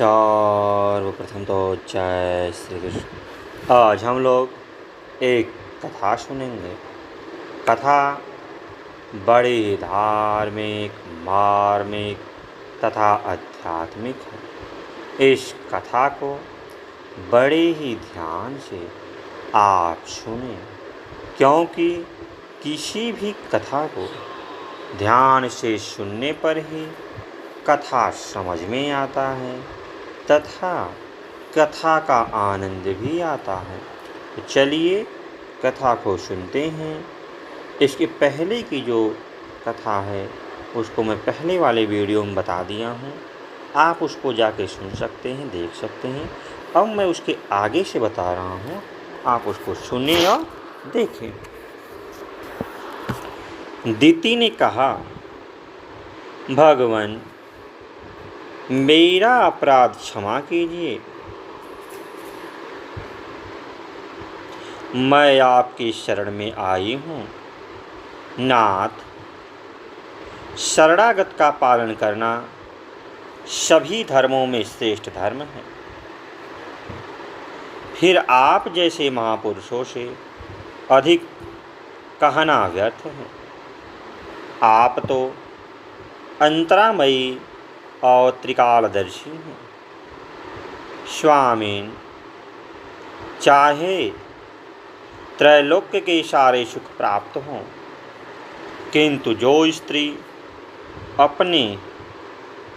सर्वप्रथम तो जय श्री कृष्ण। आज हम लोग एक कथा सुनेंगे। कथा बड़ी धार्मिक, मार्मिक तथा आध्यात्मिक है। इस कथा को बड़े ही ध्यान से आप सुने, क्योंकि किसी भी कथा को ध्यान से सुनने पर ही कथा समझ में आता है तथा कथा का आनंद भी आता है। तो चलिए कथा को सुनते हैं। इसके पहले की जो कथा है उसको मैं पहले वाले वीडियो में बता दिया हूँ, आप उसको जाके सुन सकते हैं, देख सकते हैं। अब मैं उसके आगे से बता रहा हूँ, आप उसको सुनिए और देखें। दिति ने कहा, भगवान मेरा अपराध क्षमा कीजिए। मैं आपकी शरण में आई हूँ। नाथ, शरणागत का पालन करना सभी धर्मों में श्रेष्ठ धर्म है। फिर आप जैसे महापुरुषों से अधिक कहना व्यर्थ है। आप तो अंतरामयी और त्रिकालदर्शी हैं। स्वामीन, चाहे त्रैलोक्य के सारे सुख प्राप्त हों, किंतु जो स्त्री अपने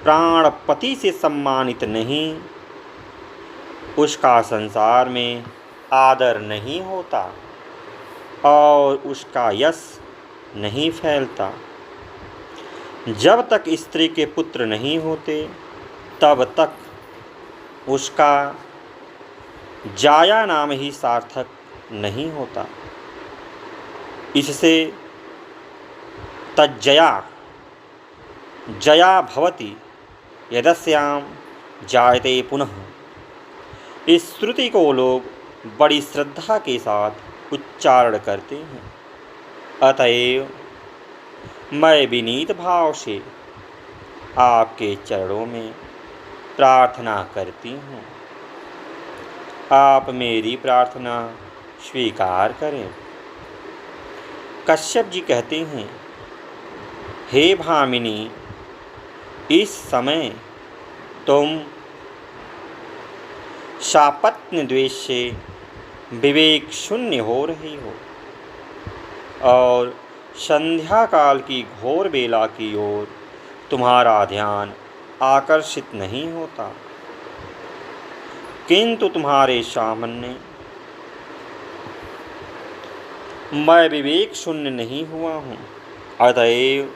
प्राणपति से सम्मानित नहीं, उसका संसार में आदर नहीं होता और उसका यश नहीं फैलता। जब तक स्त्री के पुत्र नहीं होते तब तक उसका जाया नाम ही सार्थक नहीं होता। इससे तज्जया जया भवति यदस्याम जायते पुनः, इस श्रुति को लोग बड़ी श्रद्धा के साथ उच्चारण करते हैं। अतएव मैं विनीत भाव से आपके चरणों में प्रार्थना करती हूँ, आप मेरी प्रार्थना स्वीकार करें। कश्यप जी कहते हैं, हे भामिनी, इस समय तुम सापत्न द्वेष से विवेक शून्य हो रही हो और संध्या काल की घोर बेला की ओर तुम्हारा ध्यान आकर्षित नहीं होता, किंतु तुम्हारे सामने मैं विवेक शून्य नहीं हुआ हूँ। अतएव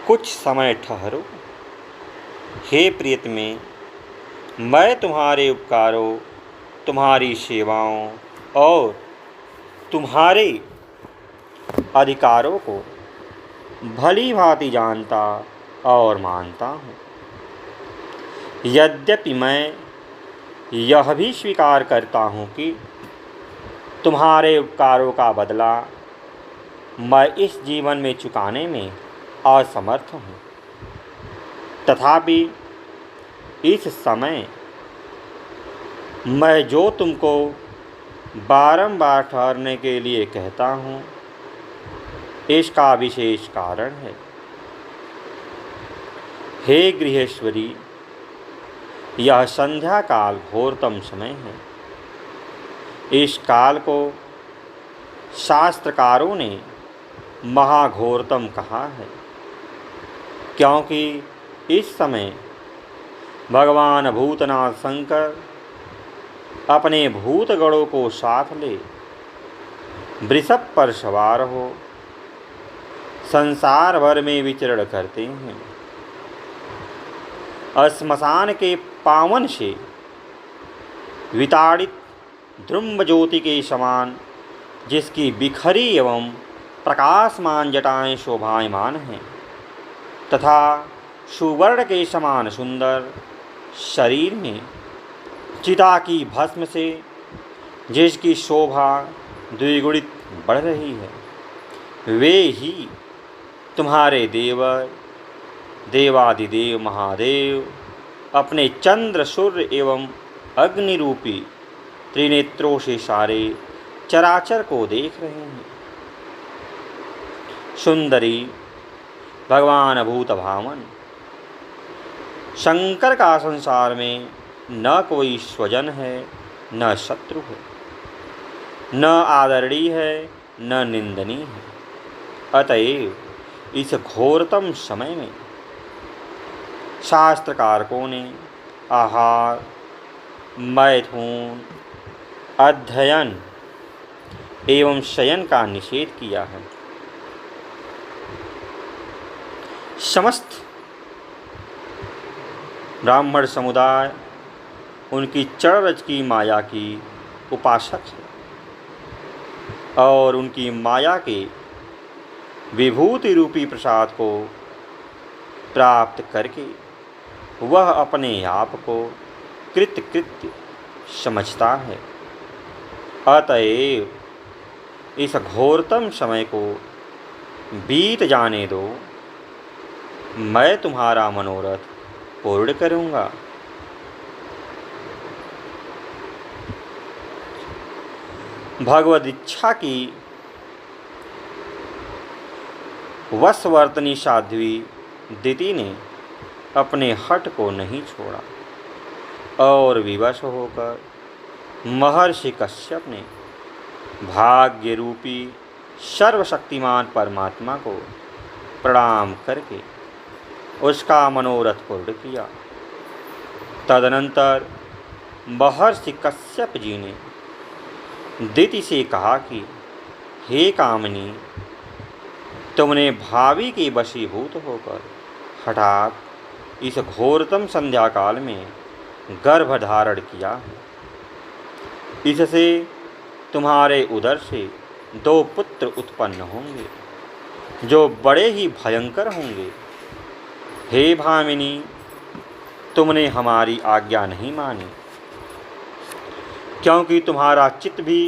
कुछ समय ठहरो। हे प्रियतमे, मैं तुम्हारे उपकारों, तुम्हारी सेवाओं और तुम्हारे अधिकारों को भली भांति जानता और मानता हूँ। यद्यपि मैं यह भी स्वीकार करता हूँ कि तुम्हारे उपकारों का बदला मैं इस जीवन में चुकाने में असमर्थ हूँ। तथापि इस समय मैं जो तुमको बारंबार ठहरने के लिए कहता हूँ, इसका विशेष कारण है। हे गृहेश्वरी, यह संध्या काल घोरतम समय है। इस काल को शास्त्रकारों ने महाघोरतम कहा है, क्योंकि इस समय भगवान भूतनाथ शंकर अपने भूतगणों को साथ ले वृषभ पर सवार हो संसार भर में विचरण करते हैं। श्मशान के पावन से विताड़ित ध्रुव ज्योति के समान जिसकी बिखरी एवं प्रकाशमान जटाएं शोभायमान हैं तथा सुवर्ण के समान सुंदर शरीर में चिता की भस्म से जिसकी शोभा द्विगुणित बढ़ रही है, वे ही तुम्हारे देवर, देवादिदेव महादेव अपने चंद्र सूर्य एवं अग्नि रूपी त्रिनेत्रों से सारे चराचर को देख रहे हैं। सुंदरी भगवान भूत भावन, शंकर का संसार में न कोई स्वजन है न शत्रु है, न आदरणीय है न निंदनीय है। अतएव इस घोरतम समय में शास्त्रकारकों ने आहार, मैथुन, अध्ययन एवं शयन का निषेध किया है। समस्त ब्राह्मण समुदाय उनकी चररज की माया की उपासक है और उनकी माया के विभूति रूपी प्रसाद को प्राप्त करके वह अपने आप को कृतकृत्य समझता है। अतएव इस घोरतम समय को बीत जाने दो, मैं तुम्हारा मनोरथ पूर्ण करूँगा। भगवद इच्छा की वशवर्तनी साध्वी दिति ने अपने हठ को नहीं छोड़ा और विवश होकर महर्षि कश्यप ने भाग्य रूपी सर्वशक्तिमान परमात्मा को प्रणाम करके उसका मनोरथ पूर्ण किया। तदनंतर महर्षि कश्यप जी ने दिति से कहा कि हे कामिनी, तुमने भावी के वशीभूत होकर हठात इस घोरतम संध्या काल में गर्भ धारण किया है। इससे तुम्हारे उदर से 2 पुत्र उत्पन्न होंगे जो बड़े ही भयंकर होंगे। हे भामिनी, तुमने हमारी आज्ञा नहीं मानी, क्योंकि तुम्हारा चित्त भी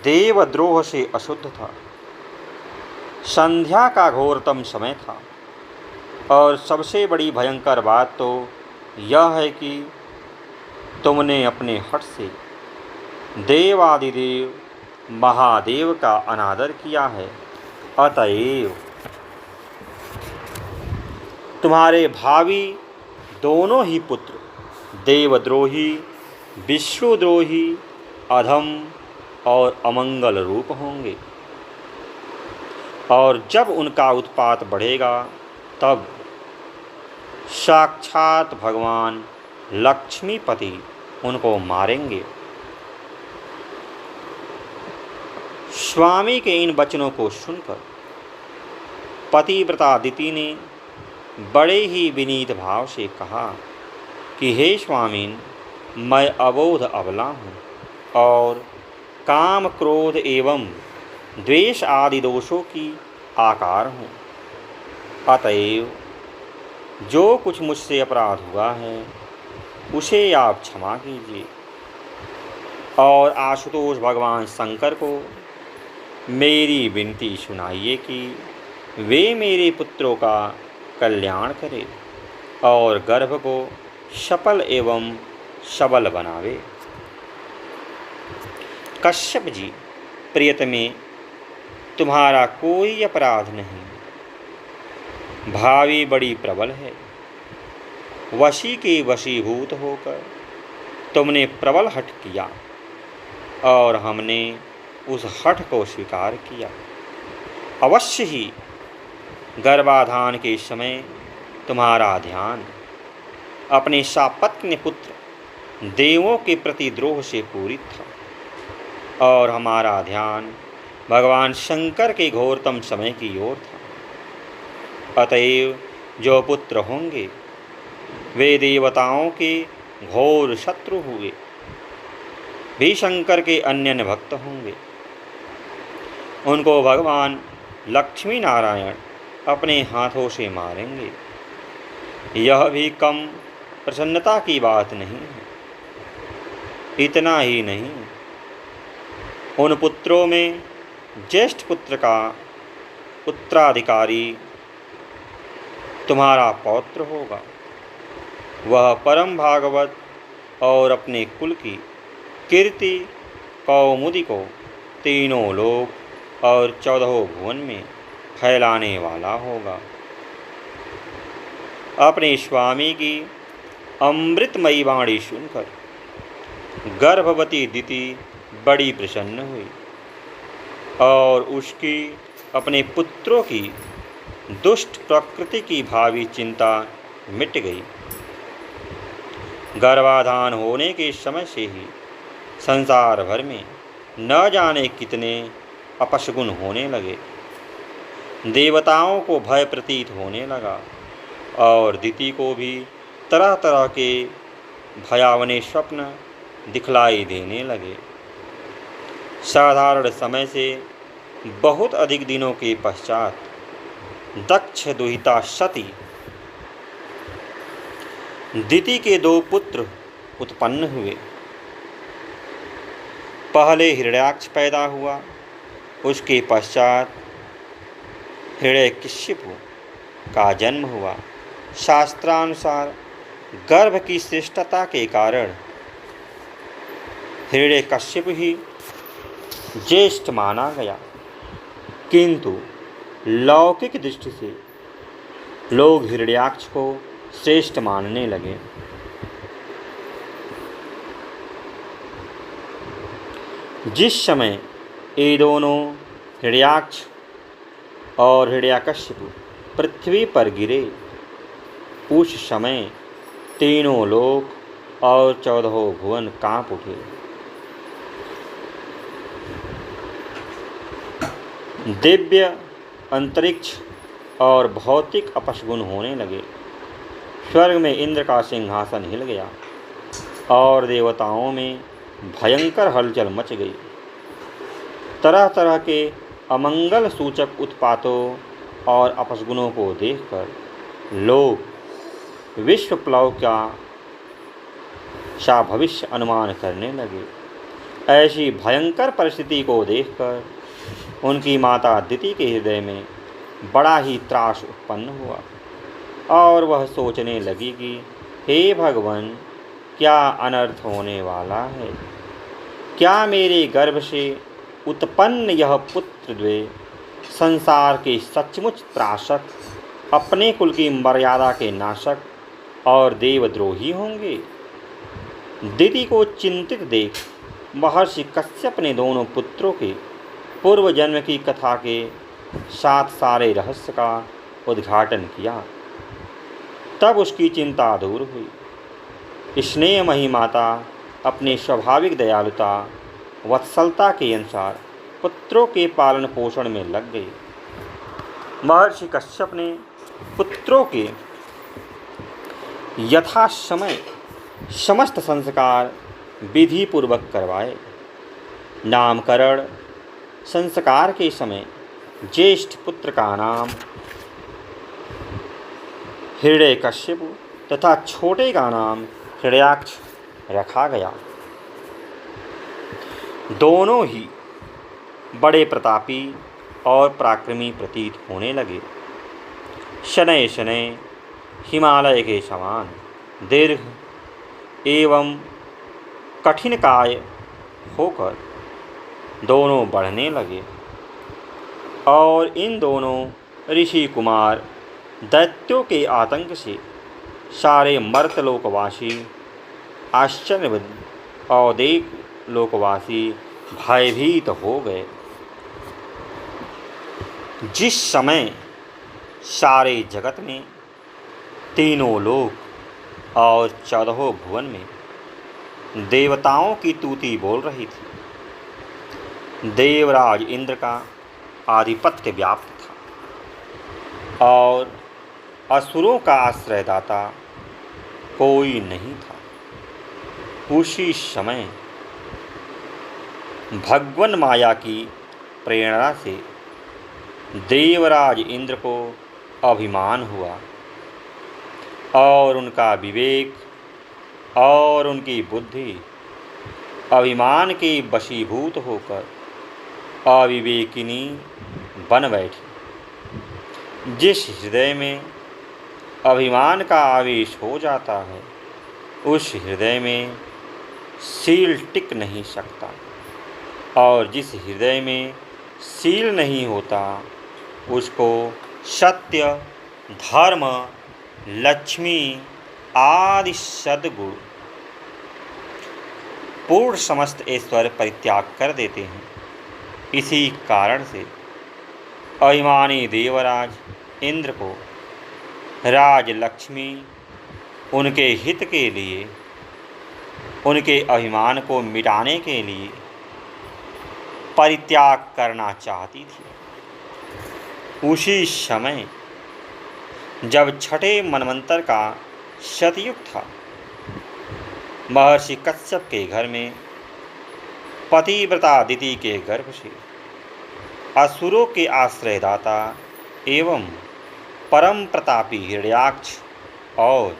देवद्रोह से अशुद्ध था। संध्या का घोरतम समय था और सबसे बड़ी भयंकर बात तो यह है कि तुमने अपने हठ से देवादिदेव महादेव का अनादर किया है। अतएव तुम्हारे भावी दोनों ही पुत्र देवद्रोही, विष्णुद्रोही, अधम और अमंगल रूप होंगे और जब उनका उत्पात बढ़ेगा तब साक्षात भगवान लक्ष्मीपति उनको मारेंगे। स्वामी के इन वचनों को सुनकर पतिव्रता दिति ने बड़े ही विनीत भाव से कहा कि हे स्वामीन, मैं अबोध अबला हूँ और काम, क्रोध एवं द्वेष आदि दोषों की आकार हूँ। अतएव जो कुछ मुझसे अपराध हुआ है उसे आप क्षमा कीजिए और आशुतोष भगवान शंकर को मेरी विनती सुनाइए कि वे मेरे पुत्रों का कल्याण करें और गर्भ को सफल एवं सबल बनावे। कश्यप जी, प्रियतमे, तुम्हारा कोई अपराध नहीं। भावी बड़ी प्रबल है। वशी के वशीभूत होकर तुमने प्रबल हठ किया और हमने उस हठ को स्वीकार किया। अवश्य ही गर्भाधान के समय तुम्हारा ध्यान अपने सापत्न्य पुत्र देवों के प्रति द्रोह से पूरित था और हमारा ध्यान भगवान शंकर के घोरतम समय की ओर था। अतएव जो पुत्र होंगे वे देवताओं के घोर शत्रु हुए भी शंकर के अन्य भक्त होंगे। उनको भगवान लक्ष्मी नारायण अपने हाथों से मारेंगे। यह भी कम प्रसन्नता की बात नहीं है। इतना ही नहीं, उन पुत्रों में ज्येष्ठ पुत्र का उत्तराधिकारी तुम्हारा पौत्र होगा। वह परम भागवत और अपने कुल की कीर्ति कौमुदी को तीनों लोक और 14 भुवन में फैलाने वाला होगा। अपने स्वामी की अमृतमयी वाणी सुनकर गर्भवती दिति बड़ी प्रसन्न हुई और उसकी अपने पुत्रों की दुष्ट प्रकृति की भावी चिंता मिट गई। गर्भाधान होने के समय से ही संसार भर में न जाने कितने अपशगुन होने लगे। देवताओं को भय प्रतीत होने लगा और दिति को भी तरह तरह के भयावने स्वप्न दिखलाई देने लगे। साधारण समय से बहुत अधिक दिनों के पश्चात दक्ष दुहिता सती दिति के 2 पुत्र उत्पन्न हुए। पहले हिरण्याक्ष पैदा हुआ, उसके पश्चात हिरण्यकशिपु का जन्म हुआ। शास्त्रानुसार गर्भ की श्रेष्ठता के कारण हिरण्यकशिपु ही ज्येष्ठ माना गया, किंतु लौकिक दृष्टि से लोग हिरण्याक्ष को श्रेष्ठ मानने लगे। जिस समय ये दोनों हिरण्याक्ष और हिरण्यकशिपु पृथ्वी पर गिरे, उस समय तीनों लोक और 14 भुवन कांप उठे। दिव्य अंतरिक्ष और भौतिक अपशगुन होने लगे। स्वर्ग में इंद्र का सिंहासन हिल गया और देवताओं में भयंकर हलचल मच गई। तरह तरह के अमंगल सूचक उत्पातों और अपशगुनों को देखकर लोग विश्वप्लव का सा भविष्य अनुमान करने लगे। ऐसी भयंकर परिस्थिति को देखकर उनकी माता दिति के हृदय में बड़ा ही त्रास उत्पन्न हुआ और वह सोचने लगी कि हे भगवान, क्या अनर्थ होने वाला है। क्या मेरे गर्भ से उत्पन्न यह पुत्र द्वे संसार के सचमुच त्रासक, अपने कुल की मर्यादा के नाशक और देवद्रोही होंगे। दिति को चिंतित देख महर्षि कश्यप ने दोनों पुत्रों के पूर्व जन्म की कथा के साथ सारे रहस्य का उद्घाटन किया। तब उसकी चिंता दूर हुई। स्नेहमयी माता अपने स्वाभाविक दयालुता वत्सलता के अनुसार पुत्रों के पालन पोषण में लग गई। महर्षि कश्यप ने पुत्रों के यथासमय समस्त संस्कार विधि पूर्वक करवाए। नामकरण संस्कार के समय ज्येष्ठ पुत्र का नाम हिरण्यकशिपु तथा छोटे का नाम हिरण्याक्ष रखा गया। दोनों ही बड़े प्रतापी और पराक्रमी प्रतीत होने लगे। शनैः शनैः हिमालय के समान दीर्घ एवं कठिनकाय होकर दोनों बढ़ने लगे और इन दोनों ऋषि कुमार दैत्यों के आतंक से सारे मर्तलोकवासी आश्चर्यविद और देव लोकवासी भयभीत हो गए। जिस समय सारे जगत में तीनों लोक और 14 भुवन में देवताओं की तूती बोल रही थी, देवराज इंद्र का आधिपत्य व्याप्त था और असुरों का आश्रयदाता कोई नहीं था। उसी समय भगवान माया की प्रेरणा से देवराज इंद्र को अभिमान हुआ और उनका विवेक और उनकी बुद्धि अभिमान के वशीभूत होकर अविवेकिनी बन बैठी। जिस हृदय में अभिमान का आवेश हो जाता है उस हृदय में शील टिक नहीं सकता, और जिस हृदय में शील नहीं होता उसको सत्य, धर्म, लक्ष्मी आदि सद्गुण पूर्ण समस्त ऐश्वर्य परित्याग कर देते हैं। इसी कारण से अभिमानी देवराज इंद्र को राज लक्ष्मी उनके हित के लिए, उनके अभिमान को मिटाने के लिए परित्याग करना चाहती थी। उसी समय जब छठे मनवंतर का शतयुग था, महर्षि कश्यप के घर में पतिव्रता दिति के गर्भ से असुरों के आश्रयदाता एवं परम प्रतापी हिरण्याक्ष और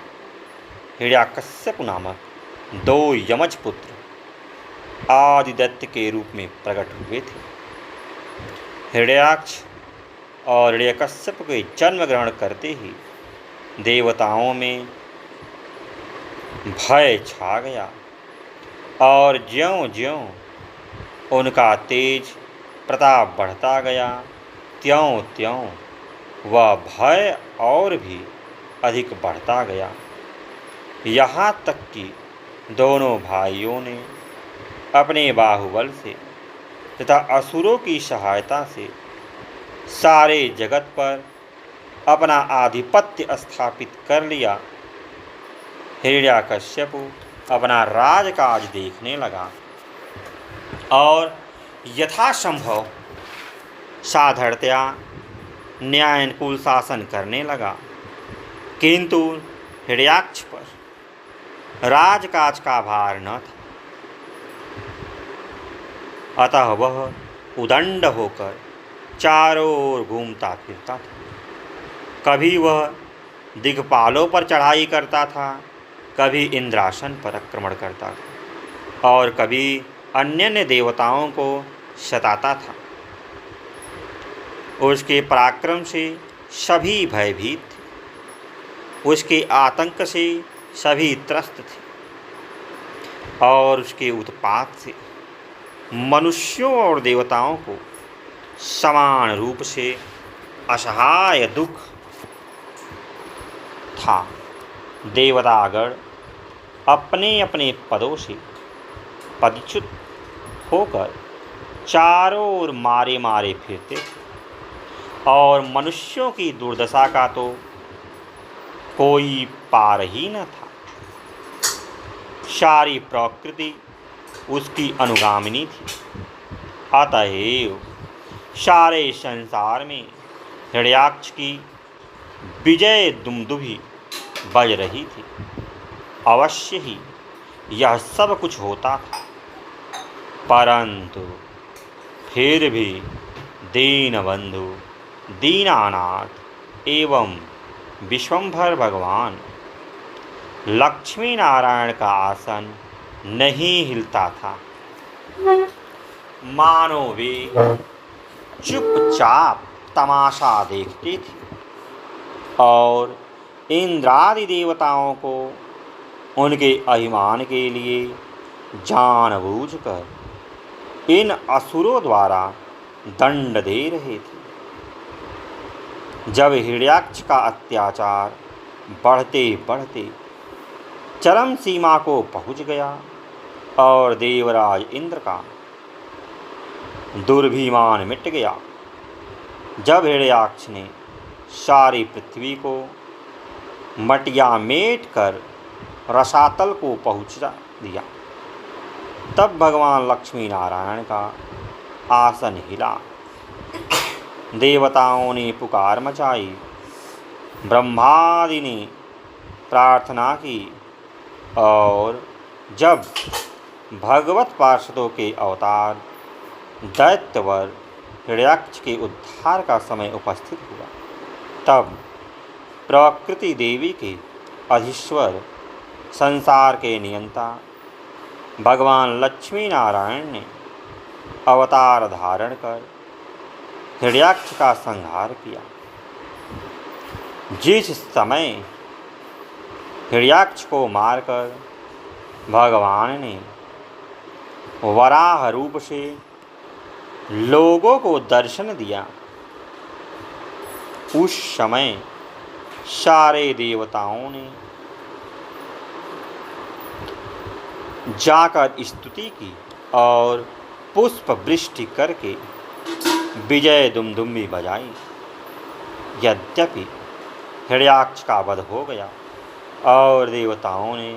हिरण्यकश्यप नामक दो यमज पुत्र आदिदैत्य के रूप में प्रकट हुए थे। हिरण्याक्ष और हिरण्यकश्यप के जन्म ग्रहण करते ही देवताओं में भय छा गया, और ज्यों-ज्यों उनका तेज प्रताप बढ़ता गया, त्यों-त्यों वह भय और भी अधिक बढ़ता गया। यहाँ तक कि दोनों भाइयों ने अपने बाहुबल से तथा असुरों की सहायता से सारे जगत पर अपना आधिपत्य स्थापित कर लिया। हिरण्यकश्यप अपना राजकाज देखने लगा और यथासंभव साधारणतया न्यायानुकूल शासन करने लगा, किंतु हिरण्याक्ष पर राजकाज का भार न था। अतः वह उदंड होकर चारों ओर घूमता फिरता था। कभी वह दिक्पालों पर चढ़ाई करता था, कभी इंद्रासन पर आक्रमण करता था, और कभी अन्य देवताओं को सताता था। उसके पराक्रम से सभी भयभीत थे, उसके आतंक से सभी त्रस्त थे, और उसके उत्पात से मनुष्यों और देवताओं को समान रूप से असहाय दुख था। देवतागण अपने अपने पदों से पदच्युत होकर चारों ओर मारे मारे फिरते थे, और मनुष्यों की दुर्दशा का तो कोई पार ही न था। सारी प्रकृति उसकी अनुगामिनी थी। अतएव सारे संसार में हिरण्याक्ष की विजय दुमदुभी बज रही थी। अवश्य ही यह सब कुछ होता था, परंतु फिर भी दीनबंधु, दीनानाथ एवं विश्वंभर भगवान लक्ष्मी नारायण का आसन नहीं हिलता था। मानो वे चुपचाप तमाशा देखते थे और इंद्रादि देवताओं को उनके अभिमान के लिए जानबूझकर इन असुरों द्वारा दंड दे रहे थे। जब हिरण्याक्ष का अत्याचार बढ़ते बढ़ते चरम सीमा को पहुँच गया और देवराज इंद्र का दुर्भिमान मिट गया, जब हिरण्याक्ष ने सारी पृथ्वी को मटिया मेट कर रसातल को पहुँचा दिया, तब भगवान लक्ष्मी नारायण का आसन हिला। देवताओं ने पुकार मचाई, ब्रह्मादि ने प्रार्थना की, और जब भगवत पार्षदों के अवतार दैत्यवर हिरण्याक्ष के उद्धार का समय उपस्थित हुआ, तब प्रकृति देवी के अधीश्वर, संसार के नियंता भगवान लक्ष्मी नारायण ने अवतार धारण कर हिरण्याक्ष का संहार किया। जिस समय हिरण्याक्ष को मारकर भगवान ने वराह रूप से लोगों को दर्शन दिया, उस समय सारे देवताओं ने जाकर स्तुति की और पुष्प वृष्टि करके विजय दुमदुमी बजाई। यद्यपि हिरण्याक्ष का वध हो गया और देवताओं ने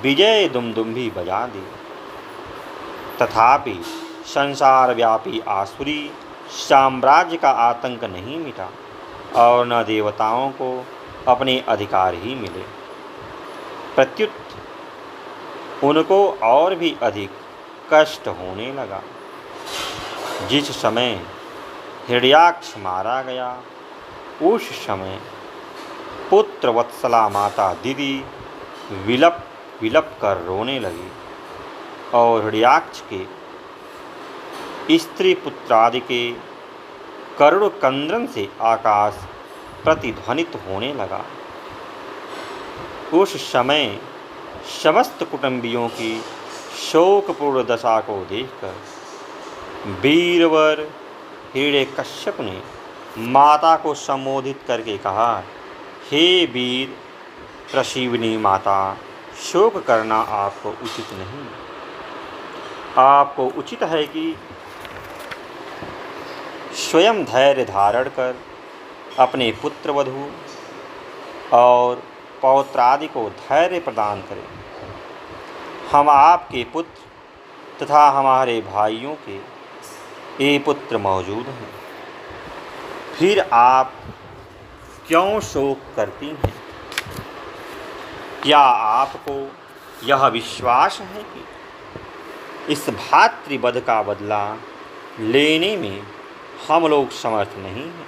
विजय दुमदुमी बजा दी, तथापि संसार व्यापी आसुरी साम्राज्य का आतंक नहीं मिटा और न देवताओं को अपने अधिकार ही मिले। प्रत्युत उनको और भी अधिक कष्ट होने लगा। जिस समय हिरण्याक्ष मारा गया, उस समय पुत्र वत्सला माता दीदी विलप विलप कर रोने लगी और हिरण्याक्ष के स्त्री पुत्रादि के करुण क्रंदन से आकाश प्रतिध्वनित होने लगा। उस समय समस्त कुटुंबियों की शोकपूर्ण दशा को देखकर वीरवर हिरण्यकश्यप ने माता को संबोधित करके कहा, हे वीर प्रशीविनी माता, शोक करना आपको उचित नहीं। आपको उचित है कि स्वयं धैर्य धारण कर अपने पुत्र वधू और पौत्रादि को धैर्य प्रदान करें। हम आपके पुत्र तथा हमारे भाइयों के ये पुत्र मौजूद हैं, फिर आप क्यों शोक करती हैं? क्या आपको यह विश्वास है कि इस भातृवध का बदला लेने में हम लोग समर्थ नहीं हैं?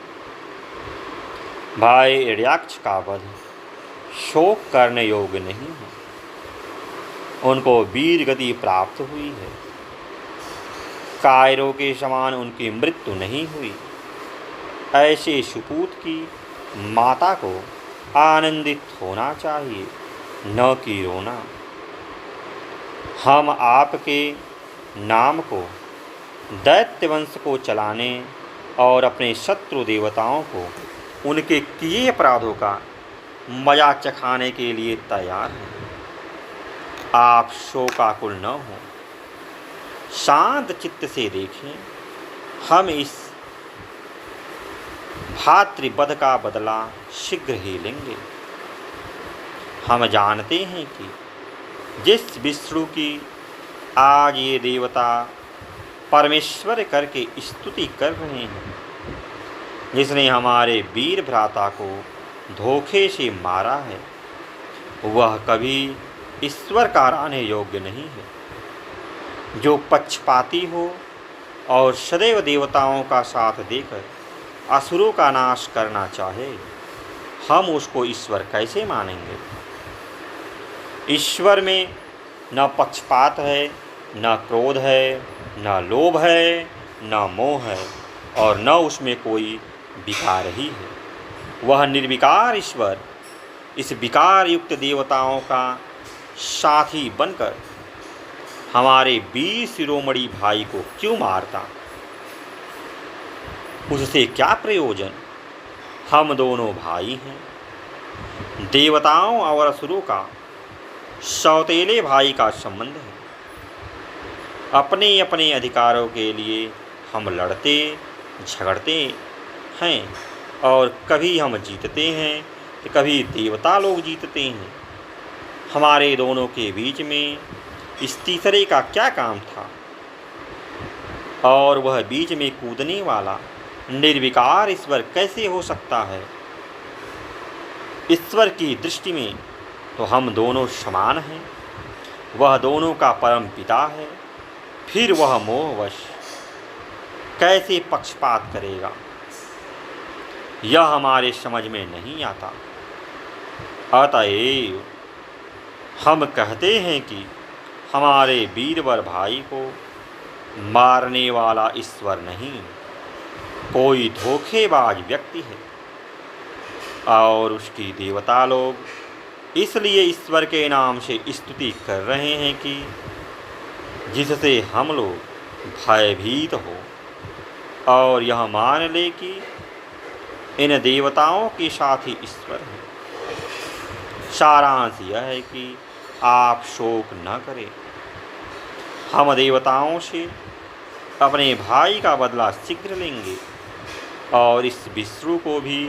भाई हिरण्याक्ष का वध शोक करने योग्य नहीं है, उनको वीर गति प्राप्त हुई है। कायरों के समान उनकी मृत्यु नहीं हुई। ऐसे सुपूत की माता को आनंदित होना चाहिए, न कि रोना। हम आपके नाम को दैत्य वंश को चलाने और अपने शत्रु देवताओं को उनके किए अपराधों का मजा चखाने के लिए तैयार हैं। आप शोकाकुल न हों, शांत चित्त से देखें। हम इस भातृवध का बदला शीघ्र ही लेंगे। हम जानते हैं कि जिस विष्णु की आज ये देवता परमेश्वर करके स्तुति कर रहे हैं, जिसने हमारे वीर भ्राता को धोखे से मारा है, वह कभी ईश्वर का रहने योग्य नहीं है। जो पक्षपाती हो और सदैव देवताओं का साथ देकर असुरों का नाश करना चाहे, हम उसको ईश्वर कैसे मानेंगे? ईश्वर में न पक्षपात है, न क्रोध है, न लोभ है, न मोह है और न उसमें कोई विकार ही है। वह निर्विकार ईश्वर इस विकार युक्त देवताओं का साथी बनकर हमारे वीर शिरोमणि भाई को क्यों मारता? उससे क्या प्रयोजन? हम दोनों भाई हैं। देवताओं और असुरों का सौतेले भाई का संबंध है। अपने अपने अधिकारों के लिए हम लड़ते झगड़ते हैं और कभी हम जीतते हैं तो कभी देवता लोग जीतते हैं। हमारे दोनों के बीच में इस तीसरे का क्या काम था? और वह बीच में कूदने वाला निर्विकार ईश्वर कैसे हो सकता है? ईश्वर की दृष्टि में तो हम दोनों समान हैं। वह दोनों का परम पिता है, फिर वह मोहवश कैसे पक्षपात करेगा? यह हमारे समझ में नहीं आता। अतएव हम कहते हैं कि हमारे वीरवर भाई को मारने वाला ईश्वर नहीं, कोई धोखेबाज व्यक्ति है और उसकी देवता लोग इसलिए ईश्वर के नाम से स्तुति कर रहे हैं कि जिससे हम लोग भयभीत हो और यह मान ले कि इन देवताओं के साथ ही ईश्वर है। सारांश यह है कि आप शोक न करें। हम देवताओं से अपने भाई का बदला शीघ्र लेंगे और इस विष्णु को भी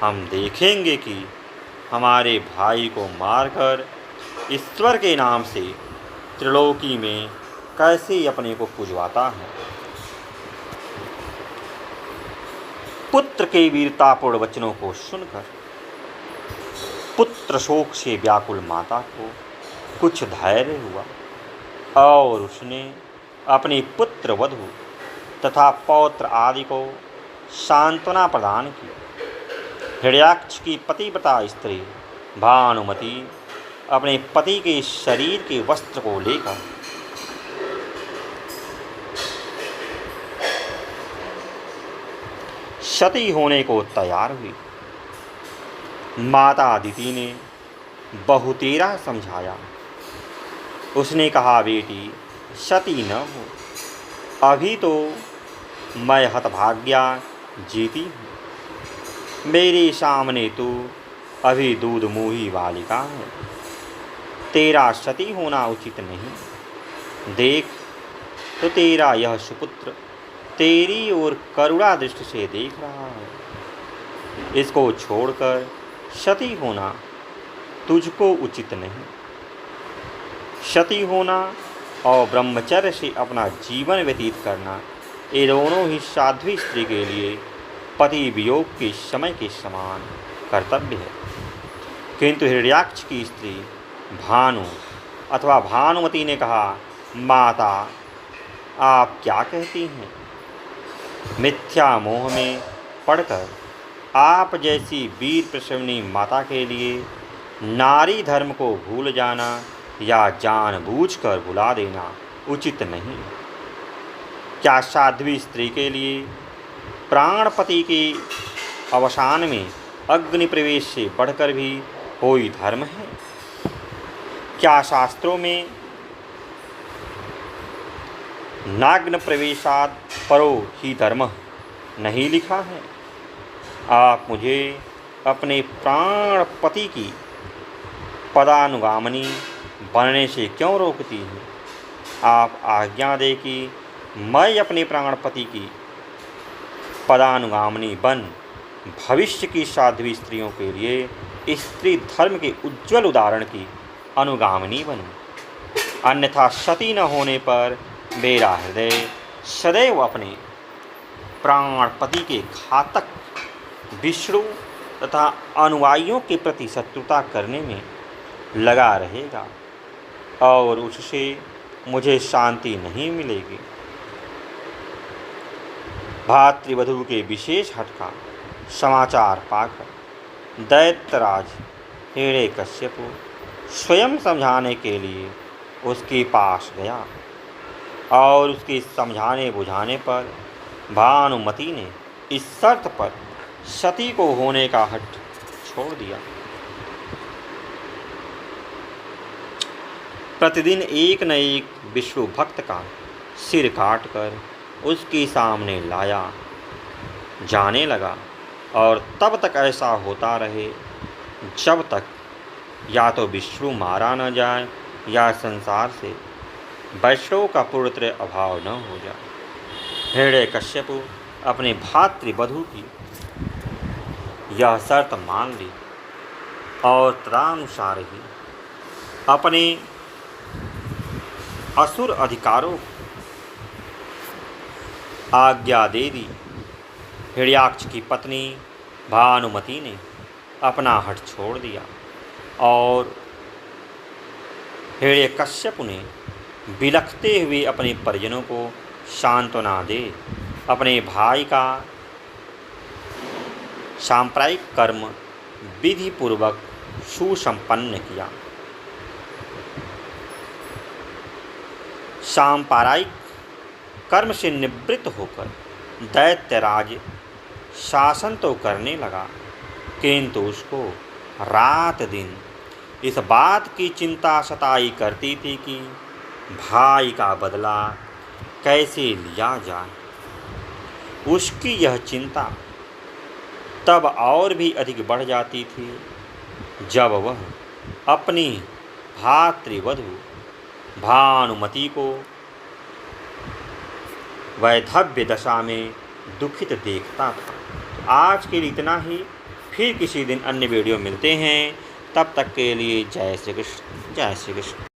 हम देखेंगे कि हमारे भाई को मारकर ईश्वर के नाम से त्रिलोकी में कैसे अपने को पुजवाता है। पुत्र के वीरतापूर्ण वचनों को सुनकर पुत्र शोक से व्याकुल माता को कुछ धैर्य हुआ और उसने अपनी पुत्र वधू तथा पौत्र आदि को सांत्वना प्रदान की। हिरण्याक्ष की पतिव्रता स्त्री भानुमति अपने पति के शरीर के वस्त्र को लेकर सती होने को तैयार हुई। माता अदिति ने बहुतेरा समझाया। उसने कहा, बेटी सती न हो, अभी तो मैं हतभाग्या जीती हूँ। मेरे सामने तो अभी दूध मुही बालिका है। तेरा सती होना उचित नहीं। देख तो तेरा यह सुपुत्र तेरी ओर करुणा दृष्टि से देख रहा है। इसको छोड़कर सती होना तुझको उचित नहीं। सती होना और ब्रह्मचर्य से अपना जीवन व्यतीत करना, ये दोनों ही साध्वी स्त्री के लिए पति वियोग के समय के समान कर्तव्य है। किंतु हिरण्याक्ष की स्त्री भानु अथवा भानुमति ने कहा, माता आप क्या कहती हैं? मिथ्या मोह में पड़कर आप जैसी वीर प्रसवनी माता के लिए नारी धर्म को भूल जाना या जानबूझकर भुला देना उचित नहीं। क्या साध्वी स्त्री के लिए प्राणपति के अवसान में अग्नि प्रवेश से बढ़कर भी कोई धर्म है? क्या शास्त्रों में नाग्न प्रवेशाद परो ही धर्म नहीं लिखा है? आप मुझे अपने प्राणपति की पदानुगामिनी बनने से क्यों रोकती हैं? आप आज्ञा दें कि मैं अपने प्राणपति की पदानुगामिनी बन भविष्य की साध्वी स्त्रियों के लिए स्त्री धर्म के उज्ज्वल उदाहरण की अनुगामिनी बनूं। अन्यथा सती न होने पर मेरा हृदय सदैव अपने प्राणपति के घातक विष्णु तथा अनुयायियों के प्रति शत्रुता करने में लगा रहेगा और उससे मुझे शांति नहीं मिलेगी। भातृवधू के विशेष हट का समाचार पाकर दैत्यराज हिरण्यकश्यप स्वयं समझाने के लिए उसके पास गया और उसके समझाने बुझाने पर भानुमति ने इस शर्त पर सती को होने का हठ छोड़ दिया। प्रतिदिन एक न एक विष्णु भक्त का सिर काटकर उसके सामने लाया जाने लगा और तब तक ऐसा होता रहे जब तक या तो विष्णु मारा न जाए या संसार से वैष्णव का पूर्णतः अभाव न हो जाए। हिरण्यकश्यप अपने भातृवधू की यह शर्त मान ली और तदनुसार ही अपने असुर अधिकारों आज्ञा दे दी। हिरण्याक्ष की पत्नी भानुमति ने अपना हठ छोड़ दिया और हिरण्यकश्यप ने बिलखते हुए अपने परिजनों को सांत्वना दे अपने भाई का सांप्रदायिक कर्म विधि पूर्वक सुसंपन्न किया। सांप्रदायिक कर्म से निवृत्त होकर दैत्यराज शासन तो करने लगा, किंतु उसको रात दिन इस बात की चिंता सताई करती थी कि भाई का बदला कैसे लिया जाए। उसकी यह चिंता तब और भी अधिक बढ़ जाती थी जब वह अपनी भातृवधू भानुमति को वैधव्य दशा में दुखित देखता था। आज के लिए इतना ही, फिर किसी दिन अन्य वीडियो मिलते हैं। तब तक के लिए जय श्री कृष्ण, जय श्री कृष्ण।